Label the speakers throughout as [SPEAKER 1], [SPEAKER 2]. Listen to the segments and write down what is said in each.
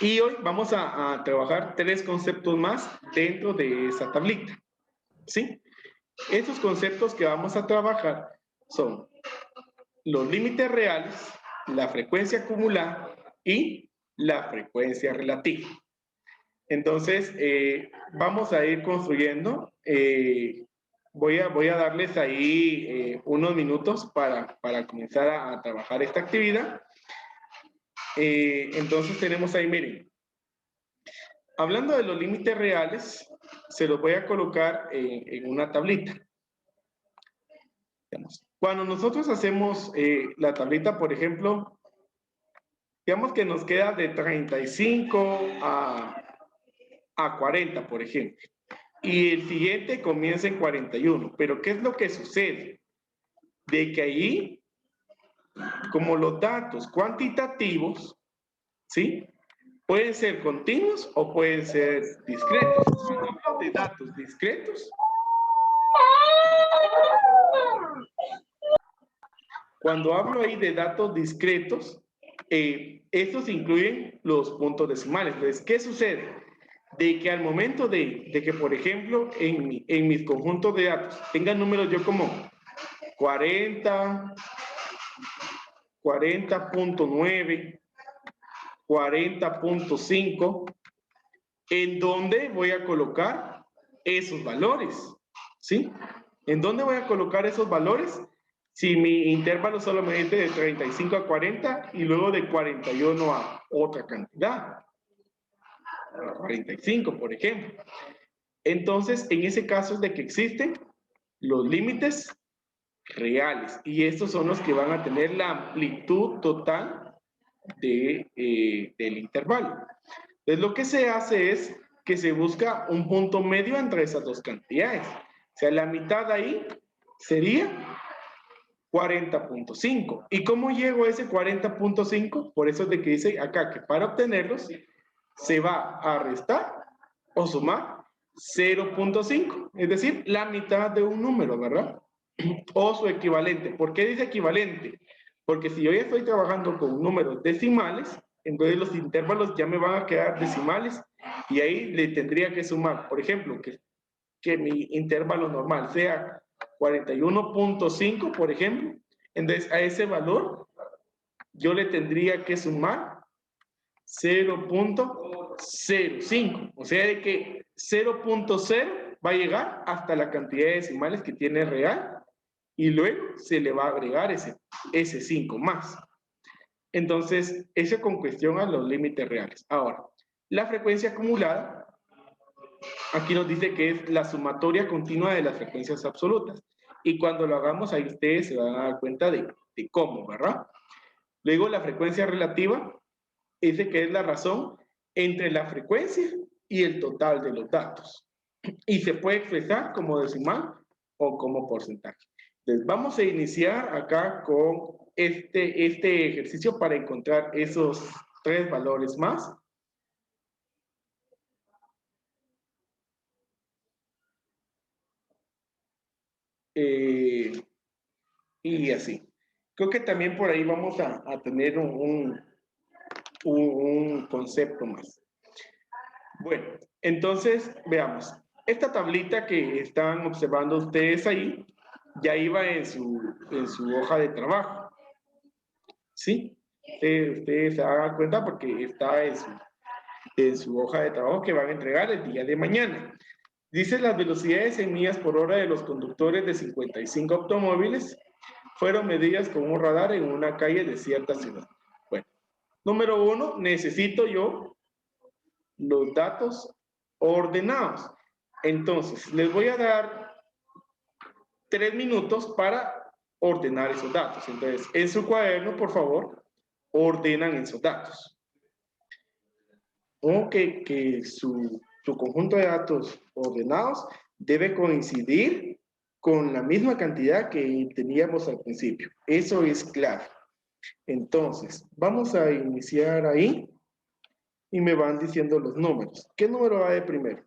[SPEAKER 1] Y hoy vamos a trabajar 3 conceptos más dentro de esa tablita, ¿sí? Estos conceptos que vamos a trabajar son los límites reales, la frecuencia acumulada y la frecuencia relativa. Entonces, vamos a ir construyendo. Voy a darles ahí unos minutos para comenzar a trabajar esta actividad. Entonces, tenemos ahí, miren, hablando de los límites reales, se los voy a colocar en una tablita. Cuando nosotros hacemos la tablita, por ejemplo, digamos que nos queda de 35 a 40, por ejemplo. Y el siguiente comienza en 41. Pero ¿qué es lo que sucede? De que allí, como los datos cuantitativos, ¿sí? Pueden ser continuos o pueden ser discretos. Cuando hablo de datos discretos, cuando hablo ahí de datos discretos, estos incluyen los puntos decimales. Entonces, ¿qué sucede? De que al momento de que, por ejemplo, en mis conjuntos de datos tengan números yo como 40, 40.9, 40.5, ¿en dónde voy a colocar esos valores? ¿Sí? ¿En dónde voy a colocar esos valores? Si mi intervalo solo me dice de 35 a 40 y luego de 41 a otra cantidad, a 45, por ejemplo. Entonces, en ese caso es de que existen los límites reales y estos son los que van a tener la amplitud total del intervalo. Entonces, lo que se hace es que se busca un punto medio entre esas dos cantidades. O sea, la mitad ahí sería 40.5. ¿Y cómo llego a ese 40.5? Por eso es de que dice acá que para obtenerlos se va a restar o sumar 0.5, es decir, la mitad de un número, ¿verdad? O su equivalente. ¿Por qué dice equivalente? Porque si yo ya estoy trabajando con números decimales, entonces los intervalos ya me van a quedar decimales y ahí le tendría que sumar, por ejemplo, que mi intervalo normal sea 41.5, por ejemplo, entonces a ese valor yo le tendría que sumar 0.05, o sea de que 0.0 va a llegar hasta la cantidad de decimales que tiene real y luego se le va a agregar ese 5 más. Entonces, eso con cuestión a los límites reales. Ahora, la frecuencia acumulada, aquí nos dice que es la sumatoria continua de las frecuencias absolutas. Y cuando lo hagamos, ahí ustedes se van a dar cuenta de cómo, ¿verdad? Luego, la frecuencia relativa, dice que es la razón entre la frecuencia y el total de los datos. Y se puede expresar como decimal o como porcentaje. Entonces, vamos a iniciar acá con este ejercicio para encontrar esos 3 valores más. Y así. Creo que también por ahí vamos a tener un concepto más. Bueno, entonces veamos. Esta tablita que están observando ustedes ahí, ya iba en su hoja de trabajo. ¿Sí? Ustedes se dan cuenta porque está en su hoja de trabajo que van a entregar el día de mañana. Dice las velocidades en millas por hora de los conductores de 55 automóviles fueron medidas con un radar en una calle de cierta ciudad. Bueno, número 1, necesito yo los datos ordenados. Entonces, les voy a dar 3 minutos para ordenar esos datos. Entonces, en su cuaderno, por favor, ordenan esos datos. O que su conjunto de datos ordenados debe coincidir con la misma cantidad que teníamos al principio. Eso es clave. Entonces, vamos a iniciar ahí y me van diciendo los números. ¿Qué número va de primero?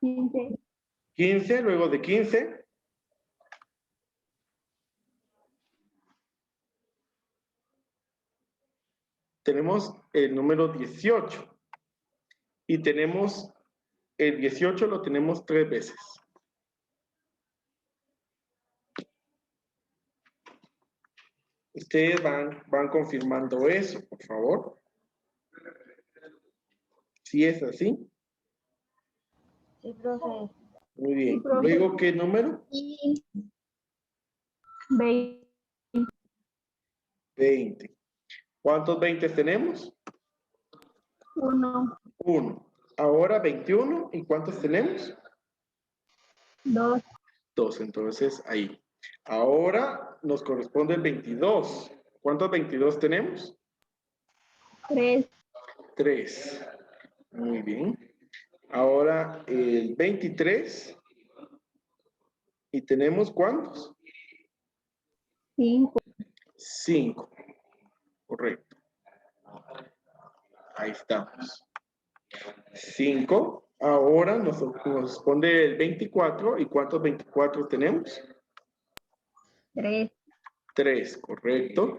[SPEAKER 2] 15.
[SPEAKER 1] 15, luego de 15. tenemos el número 18. Y tenemos el 18 lo tenemos 3 veces. Ustedes van confirmando eso, por favor. Si es así.
[SPEAKER 2] Sí, profe.
[SPEAKER 1] Muy bien.
[SPEAKER 3] Sí, profe.
[SPEAKER 1] Luego, ¿qué número?
[SPEAKER 3] 20.
[SPEAKER 1] 20. ¿Cuántos 20 tenemos?
[SPEAKER 3] 1,
[SPEAKER 1] 1. Ahora 21. ¿Y cuántos tenemos?
[SPEAKER 3] 2,
[SPEAKER 1] 2. Entonces, ahí. Ahora nos corresponde el 22. ¿Cuántos 22 tenemos?
[SPEAKER 3] 3,
[SPEAKER 1] 3. Muy bien. Ahora el 23. ¿Y tenemos cuántos?
[SPEAKER 3] 5,
[SPEAKER 1] 5. Correcto. Ahí estamos. 5. Ahora nos corresponde el 24. ¿Y cuántos 24 tenemos?
[SPEAKER 3] 3,
[SPEAKER 1] 3. Correcto.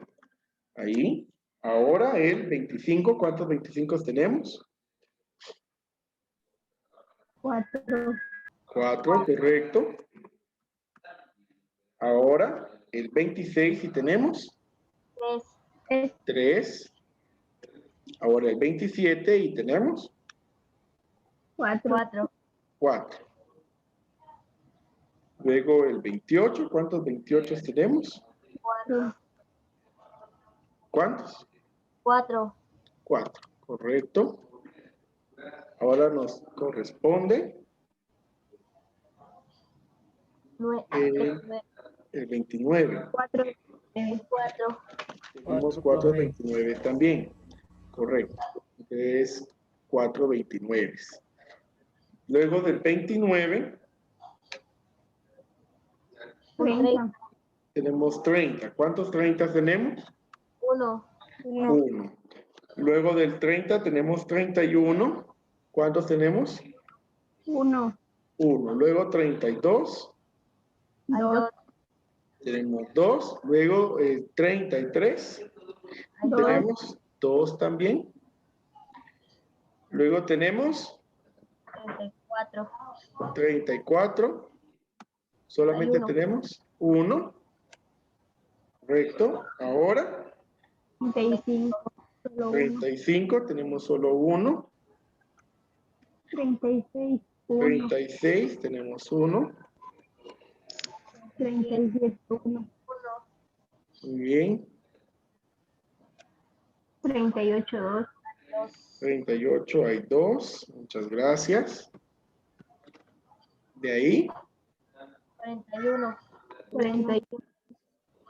[SPEAKER 1] Ahí. Ahora el 25. ¿Cuántos 25 tenemos?
[SPEAKER 3] 4,
[SPEAKER 1] 4. Correcto. Ahora el 26. ¿Y tenemos?
[SPEAKER 2] 3.
[SPEAKER 1] 3. Ahora el 27. ¿Y tenemos?
[SPEAKER 3] 4,
[SPEAKER 2] 4.
[SPEAKER 1] 4. Luego el 28. ¿Cuántos 28 tenemos?
[SPEAKER 3] 4,
[SPEAKER 1] ¿Cuántos?
[SPEAKER 2] 4.
[SPEAKER 1] 4. Correcto. Ahora nos corresponde el 29.
[SPEAKER 3] 4,
[SPEAKER 2] 4.
[SPEAKER 1] Tenemos 4 29 también. Correcto. Entonces, 4 29. Luego del 29
[SPEAKER 3] 30,
[SPEAKER 1] tenemos 30. ¿Cuántos 30 tenemos?
[SPEAKER 2] 1.
[SPEAKER 1] 1. Luego del 30 tenemos 31. ¿Cuántos tenemos?
[SPEAKER 3] 1,
[SPEAKER 1] 1. Luego 32.
[SPEAKER 3] 2,
[SPEAKER 1] Tenemos 2. Luego 33.
[SPEAKER 3] 2,
[SPEAKER 1] Tenemos 2 también. Luego tenemos
[SPEAKER 2] 34.
[SPEAKER 1] 34. Solamente
[SPEAKER 2] Hay uno.
[SPEAKER 1] tenemos 1. Correcto. Ahora
[SPEAKER 3] 35, solo 1,
[SPEAKER 1] 35. Tenemos solo 1.
[SPEAKER 3] 36, 1,
[SPEAKER 1] 36. Tenemos 1.
[SPEAKER 3] 37, 1,
[SPEAKER 1] Muy bien.
[SPEAKER 3] 38, 2,
[SPEAKER 1] 38 hay 2. Muchas gracias. De ahí
[SPEAKER 2] 41.
[SPEAKER 3] 41,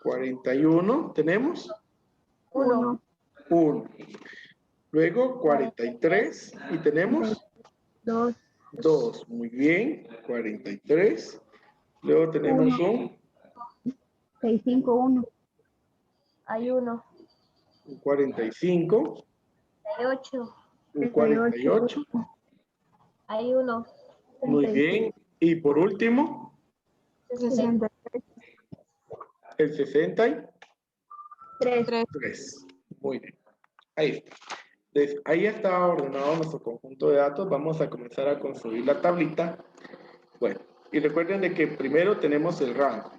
[SPEAKER 1] 41. Tenemos
[SPEAKER 3] 1,
[SPEAKER 1] 1. Luego 43. Y tenemos
[SPEAKER 3] 2,
[SPEAKER 1] 2. Muy bien. 43. Luego tenemos un
[SPEAKER 3] 65, 1,
[SPEAKER 2] Hay 1.
[SPEAKER 1] 45.
[SPEAKER 2] 38.
[SPEAKER 1] Un 48.
[SPEAKER 2] Hay 1.
[SPEAKER 1] Muy bien. Y por último,
[SPEAKER 3] 63,
[SPEAKER 1] el 63.
[SPEAKER 3] 3,
[SPEAKER 1] Muy bien. Ahí está. Entonces, ahí está ordenado nuestro conjunto de datos. Vamos a comenzar a construir la tablita. Bueno, y recuerden de que primero tenemos el rango.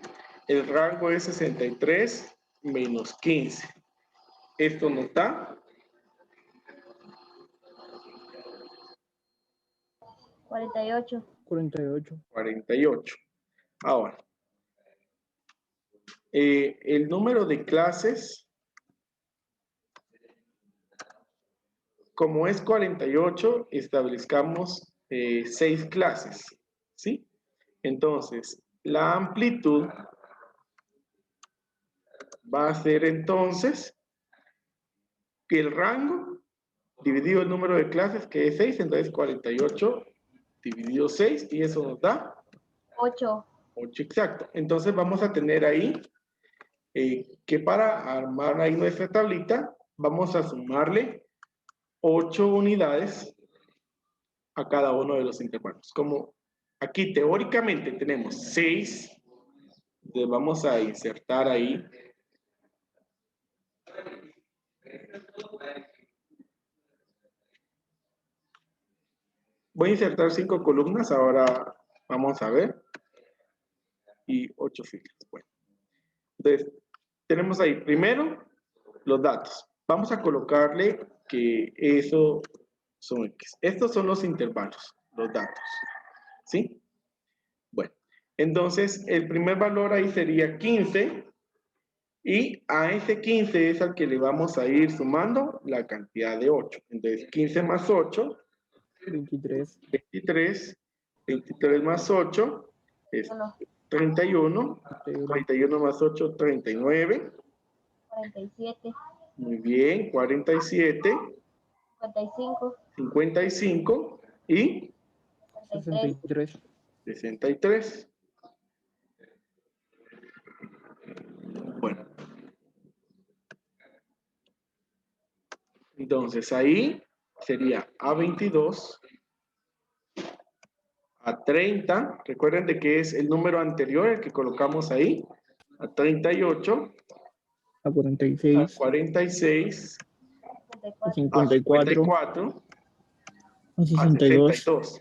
[SPEAKER 1] El rango es 63 menos 15. Esto nos da
[SPEAKER 2] 48.
[SPEAKER 1] 48. Ahora, el número de clases, como es 48, establezcamos 6 clases, ¿sí? Entonces, la amplitud va a ser entonces que el rango dividido el número de clases, que es 6, entonces 48 dividido 6, y eso nos da
[SPEAKER 2] 8.
[SPEAKER 1] 8 exacto. Entonces vamos a tener ahí que para armar ahí nuestra tablita, vamos a sumarle 8 unidades a cada uno de los intervalos. Como aquí teóricamente tenemos 6, entonces vamos a insertar ahí Voy a insertar 5 columnas, ahora vamos a ver. Y 8 filas. Bueno. Entonces, tenemos ahí primero los datos. Vamos a colocarle que eso son X. Estos son los intervalos, los datos. ¿Sí? Bueno, entonces el primer valor ahí sería 15 y a ese 15 es al que le vamos a ir sumando la cantidad de 8. Entonces 15 más 8,
[SPEAKER 4] 23.
[SPEAKER 1] 23, 23 más 8 es
[SPEAKER 2] 1,
[SPEAKER 1] 31,
[SPEAKER 4] 31.
[SPEAKER 1] 31 más 8, 39.
[SPEAKER 2] 47,
[SPEAKER 1] Muy bien, 47,
[SPEAKER 2] 55,
[SPEAKER 1] 55 y
[SPEAKER 2] 63,
[SPEAKER 4] 63.
[SPEAKER 1] 63. Bueno, entonces ahí sería A22, A30, recuerden de que es el número anterior, el que colocamos ahí, A38,
[SPEAKER 4] A 46.
[SPEAKER 1] A46,
[SPEAKER 4] A
[SPEAKER 2] 54,54.
[SPEAKER 1] A54,
[SPEAKER 4] A 62.
[SPEAKER 1] A62.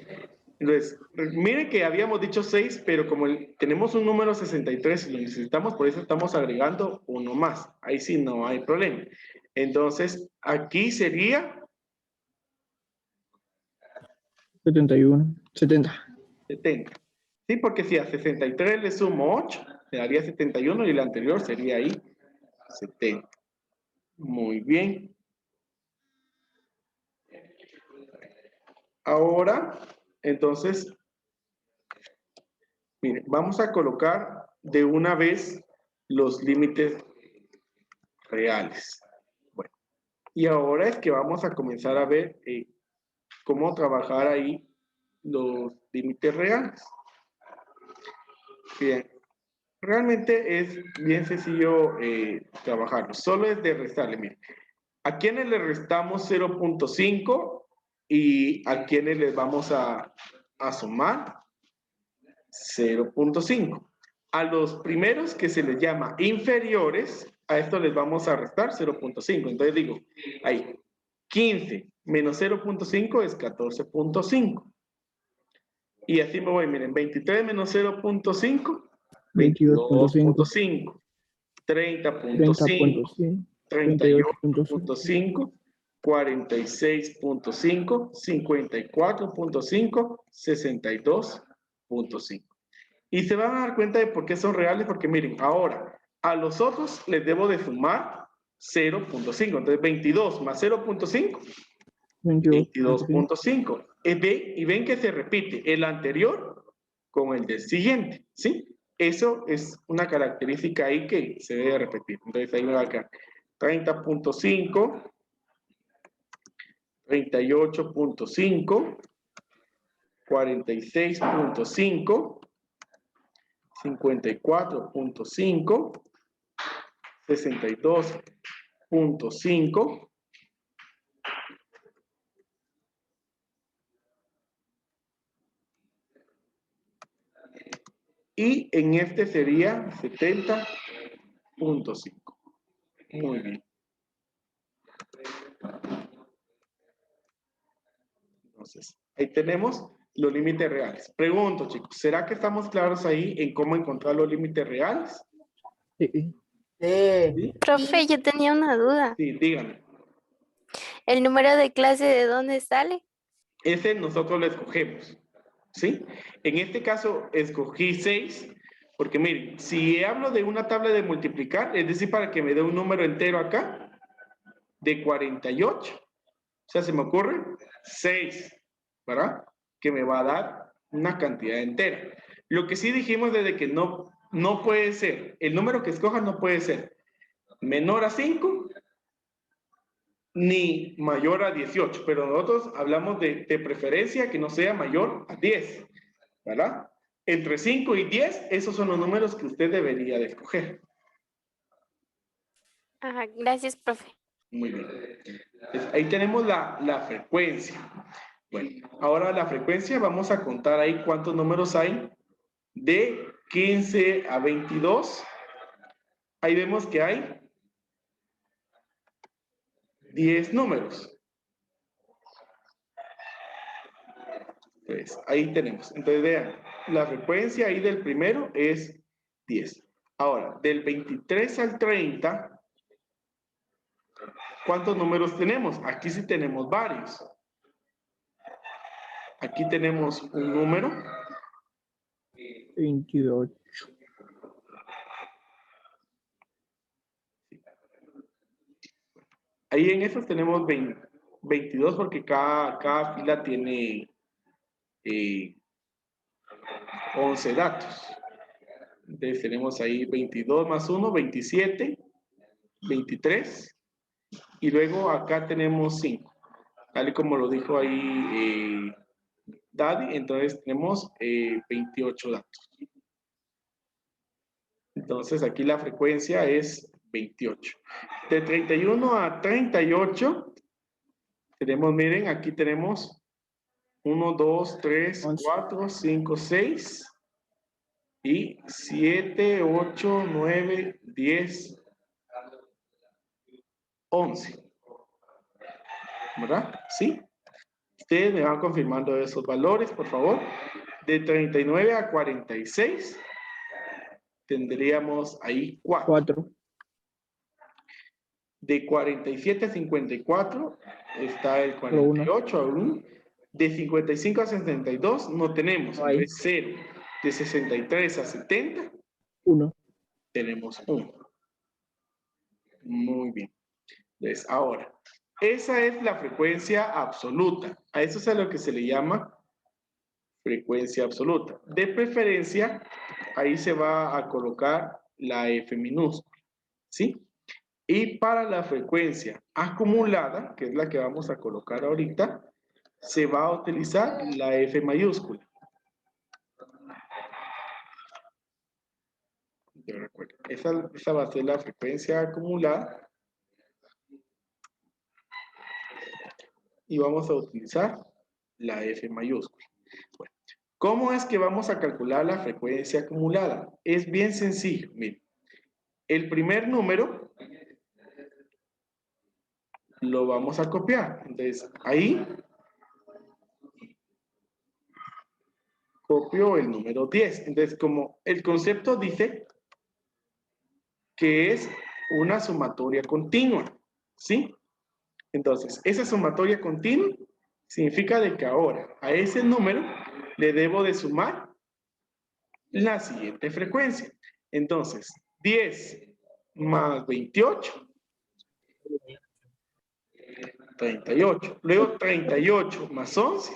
[SPEAKER 1] Entonces, miren que habíamos dicho 6, pero como tenemos un número 63 y lo necesitamos, por eso estamos agregando uno más. Ahí sí no hay problema. Entonces, aquí sería
[SPEAKER 4] 71. 70.
[SPEAKER 1] 70. Sí, porque si a 63 le sumo 8, me daría 71 y el anterior sería ahí 70. Muy bien. Ahora, entonces, miren, vamos a colocar de una vez los límites reales. Bueno, y ahora es que vamos a comenzar a ver cómo trabajar ahí los límites reales. Bien, realmente es bien sencillo trabajarlo, solo es de restarle. Miren, ¿a quiénes le restamos 0.5 y a quiénes les vamos a sumar 0.5? A los primeros que se les llama inferiores, a esto les vamos a restar 0.5. Entonces digo, ahí, 15 menos 0.5 es 14.5. Y así me voy, miren, 23 menos 0.5, 22.5. 30.5, 38.5, 46.5, 54.5, 62.5. Y se van a dar cuenta de por qué son reales, porque miren, ahora a los otros les debo de sumar 0.5. Entonces 22 más 0.5, 22.5. Y ven que se repite el anterior con el del siguiente, ¿sí? Eso es una característica ahí que se debe repetir. Entonces ahí me va a quedar 30.5, 38.5, 46.5, 54.5, 62.5, y en este sería 70.5. Muy bien. Entonces, ahí tenemos los límites reales. Pregunto, chicos, ¿será que estamos claros ahí en cómo encontrar los límites reales?
[SPEAKER 4] Sí.
[SPEAKER 1] ¿Sí?
[SPEAKER 5] Profe, yo tenía una duda.
[SPEAKER 1] Sí, díganme.
[SPEAKER 5] ¿El número de clase de dónde sale?
[SPEAKER 1] Ese nosotros lo escogemos, ¿sí? En este caso escogí 6, porque miren, si hablo de una tabla de multiplicar, es decir, para que me dé un número entero acá, de 48, o sea, se me ocurre 6, ¿verdad? Que me va a dar una cantidad entera. Lo que sí dijimos desde que no puede ser, el número que escoja no puede ser menor a 5, ni mayor a 18, pero nosotros hablamos de preferencia que no sea mayor a 10, ¿verdad? Entre 5 y 10, esos son los números que usted debería de escoger.
[SPEAKER 5] Ajá, gracias, profe.
[SPEAKER 1] Muy bien. Entonces, ahí tenemos la frecuencia. Bueno, ahora la frecuencia, vamos a contar ahí cuántos números hay de 15 a 22. Ahí vemos que hay 10 números. Entonces, ahí tenemos. Entonces, vean, la frecuencia ahí del primero es 10. Ahora, del 23 al 30, ¿cuántos números tenemos? Aquí sí tenemos varios. Aquí tenemos un número.
[SPEAKER 4] 28.
[SPEAKER 1] Ahí en esos tenemos 22 porque cada fila tiene 11 datos. Entonces tenemos ahí 22 más 1, 27, 23. Y luego acá tenemos 5. Tal y como lo dijo ahí Daddy, entonces tenemos 28 datos. Entonces aquí la frecuencia es 28. De 31 a 38 tenemos, miren, aquí tenemos 1, 2, 3,
[SPEAKER 4] 11.
[SPEAKER 1] 4, 5, 6 y 7, 8, 9, 10, 11. ¿Verdad? ¿Sí? Ustedes me van confirmando esos valores, por favor. De 39 a 46 tendríamos ahí 4.
[SPEAKER 4] 4.
[SPEAKER 1] De 47 a 54 está el
[SPEAKER 4] Solo uno.
[SPEAKER 1] 48 aún. De 55 a 62 no tenemos,
[SPEAKER 4] No hay.
[SPEAKER 1] entonces 0. De 63 a 70
[SPEAKER 4] 1.
[SPEAKER 1] tenemos 1. Muy bien. Entonces, ahora, esa es la frecuencia absoluta. A eso es a lo que se le llama frecuencia absoluta. De preferencia, ahí se va a colocar la F minúscula, ¿sí? Y para la frecuencia acumulada, que es la que vamos a colocar ahorita, se va a utilizar la F mayúscula. Yo recuerdo. Esa va a ser la frecuencia acumulada. Y vamos a utilizar la F mayúscula. Bueno, ¿cómo es que vamos a calcular la frecuencia acumulada? Es bien sencillo. Miren, el primer número lo vamos a copiar. Entonces, ahí copio el número 10. Entonces, como el concepto dice que es una sumatoria continua, ¿sí? Entonces, esa sumatoria continua significa de que ahora a ese número le debo de sumar la siguiente frecuencia. Entonces, 10 más 28, 38. Luego 38 más 11,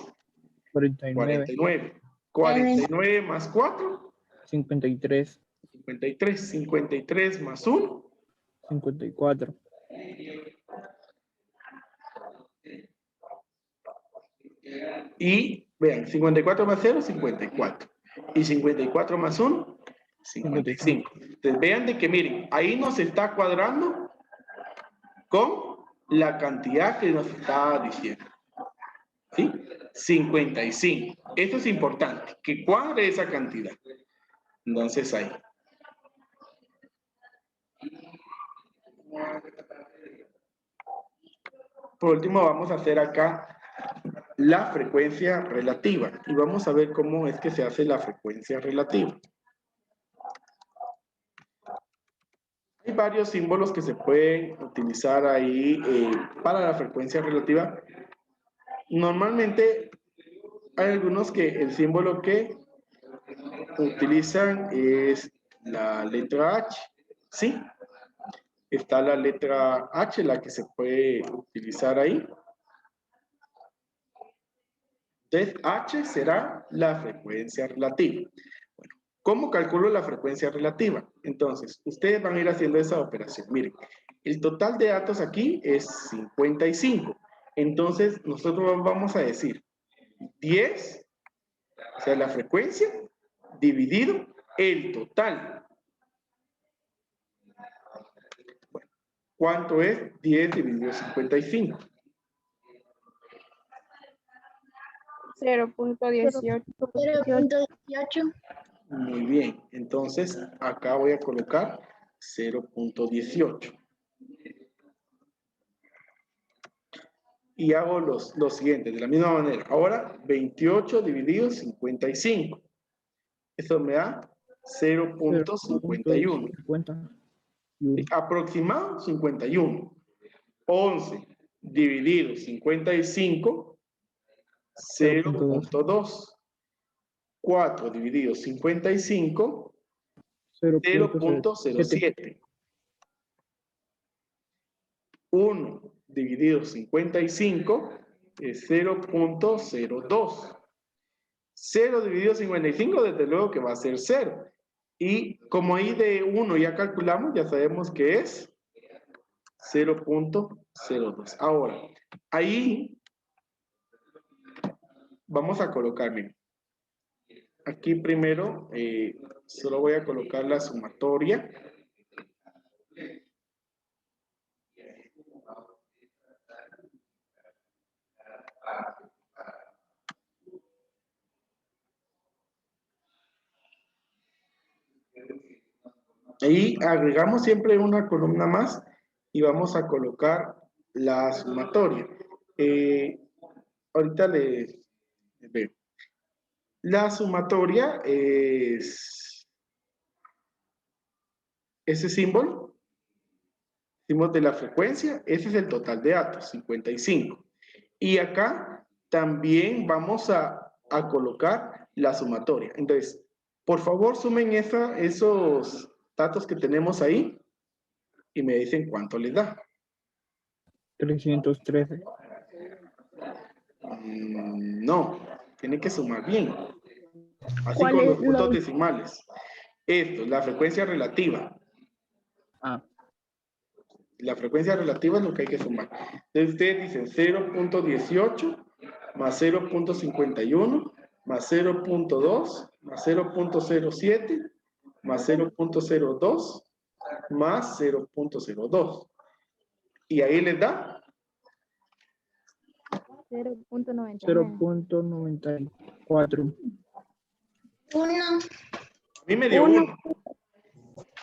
[SPEAKER 4] 49.
[SPEAKER 1] 49. 49 más 4,
[SPEAKER 4] 53.
[SPEAKER 1] 53. 53 más 1,
[SPEAKER 4] 54.
[SPEAKER 1] y vean, 54 más 0, 54. Y 54 más 1, 55. Entonces vean de que miren, ahí nos está cuadrando con la cantidad que nos está diciendo. ¿Sí? 55. Esto es importante, que cuadre esa cantidad. Entonces ahí. Por último, vamos a hacer acá la frecuencia relativa. Y vamos a ver cómo es que se hace la frecuencia relativa. Hay varios símbolos que se pueden utilizar ahí para la frecuencia relativa. Normalmente hay algunos que el símbolo que utilizan es la letra H, ¿sí? Está la letra H, la que se puede utilizar ahí. Entonces, H será la frecuencia relativa. Bueno, ¿cómo calculo la frecuencia relativa? Entonces, ustedes van a ir haciendo esa operación. Miren, el total de datos aquí es 55. Entonces, nosotros vamos a decir 10, o sea, la frecuencia, dividido el total. Bueno, ¿cuánto es 10 dividido 55?
[SPEAKER 2] 0.18.
[SPEAKER 3] 0.18.
[SPEAKER 1] Muy bien, entonces acá voy a colocar 0.18. y hago los siguientes, de la misma manera. Ahora, 28 dividido 55. Eso me da 0.51.
[SPEAKER 4] 50.
[SPEAKER 1] Aproximado, 51. 11 dividido 55, 0.2. 4 dividido 55, 0.07. 1 dividido 55 es 0.02. 0 dividido 55, desde luego que va a ser 0. Y como ahí de 1 ya calculamos, ya sabemos que es 0.02. Ahora, ahí vamos a colocar, miren. Aquí primero, solo voy a colocar la sumatoria. Ahí agregamos siempre una columna más y vamos a colocar la sumatoria. Ahorita les veo. La sumatoria es ese símbolo de la frecuencia, ese es el total de datos, 55. Y acá también vamos a colocar la sumatoria. Entonces, por favor, sumen esos datos que tenemos ahí y me dicen cuánto les da.
[SPEAKER 4] 313.
[SPEAKER 1] No, tiene que sumar bien. Así
[SPEAKER 3] ¿Cuál
[SPEAKER 1] con
[SPEAKER 3] es
[SPEAKER 1] los puntos
[SPEAKER 3] lo-
[SPEAKER 1] decimales. Esto, la frecuencia relativa.
[SPEAKER 4] Ah,
[SPEAKER 1] La frecuencia relativa es lo que hay que sumar. Entonces ustedes dicen 0.18 más 0.51 más 0.2 más 0.07 más 0.02 más 0.02. Y ahí les da
[SPEAKER 2] 0.99.
[SPEAKER 4] 0.94.
[SPEAKER 3] 1.
[SPEAKER 1] A mí me dio 1.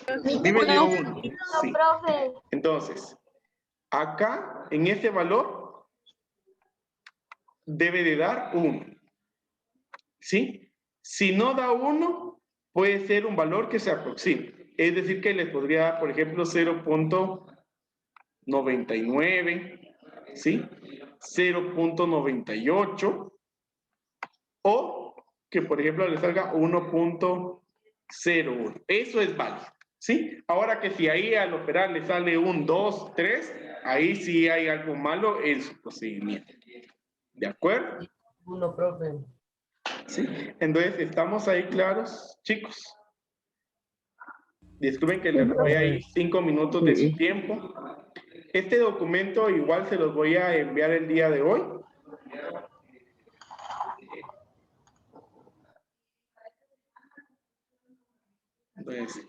[SPEAKER 1] A mí me dio 1.
[SPEAKER 2] No,
[SPEAKER 1] Sí.
[SPEAKER 2] profe.
[SPEAKER 1] Entonces, acá, en este valor, debe de dar 1. ¿Sí? Si no da 1, puede ser un valor que se aproxime. Es decir, que les podría dar, por ejemplo, 0.99, ¿sí? 0.98, o que, por ejemplo, le salga 1.01. Eso es válido, ¿sí? Ahora que si ahí al operar le sale un 2, 3, ahí sí hay algo malo en su procedimiento. ¿De acuerdo?
[SPEAKER 6] Uno, profe.
[SPEAKER 1] ¿Sí? Entonces, ¿estamos ahí claros, chicos? Disculpen que les robé ahí 5 minutos de su tiempo. Este documento igual se los voy a enviar el día de hoy. Entonces,